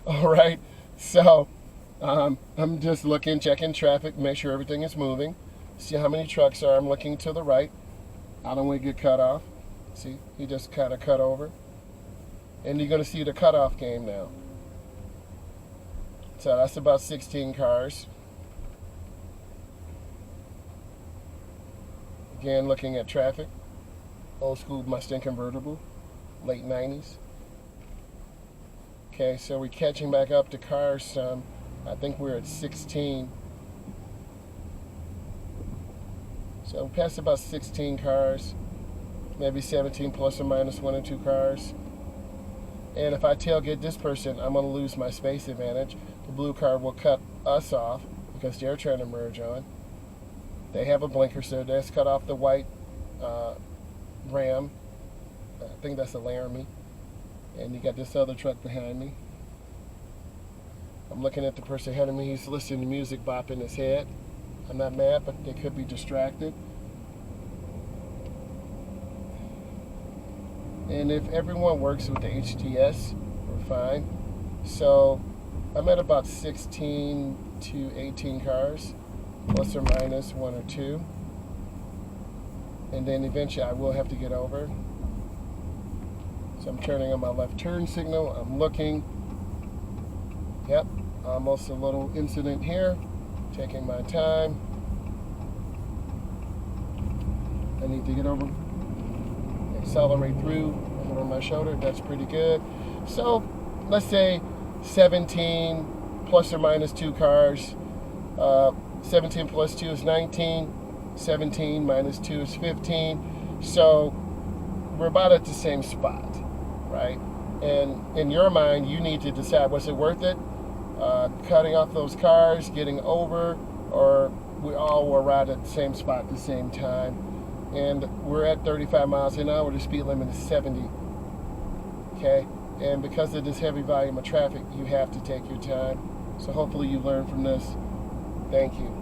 All right. So I'm just looking, checking traffic, make sure everything is moving. See how many trucks are. I'm looking to the right. I don't want to get cut off. See, he just kind of cut over. And you're going to see the cutoff game now. So that's about 16 cars. Again, looking at traffic. Old school Mustang convertible, late 90s. Okay, so we're catching back up to cars. I think we're at 16. So we passed about 16 cars, maybe 17 plus or minus one or two cars. And if I tailgate this person, I'm going to lose my space advantage. The blue car will cut us off because they're trying to merge on. They have a blinker, so that's cut off the white Ram. I think that's a Laramie. And you got this other truck behind me. I'm looking at the person ahead of me. He's listening to music bopping his head. I'm not mad, but they could be distracted. And if everyone works with the HTS, we're fine. So I'm at about 16 to 18 cars, plus or minus one or two. And then eventually I will have to get over. So I'm turning on my left turn signal. I'm looking. Yep, almost a little incident here. Taking my time. I need to get over, accelerate through over my shoulder. That's pretty good. So let's say 17 plus or minus two cars. 17 plus 2 is 19. 17 minus 2 is 15. So we're about at the same spot, right? And in your mind, you need to decide, was it worth it? Cutting off those cars, getting over, or we all were right at the same spot at the same time. And we're at 35 miles an hour. The speed limit is 70. Okay? And because of this heavy volume of traffic, you have to take your time. So hopefully you learn from this. Thank you.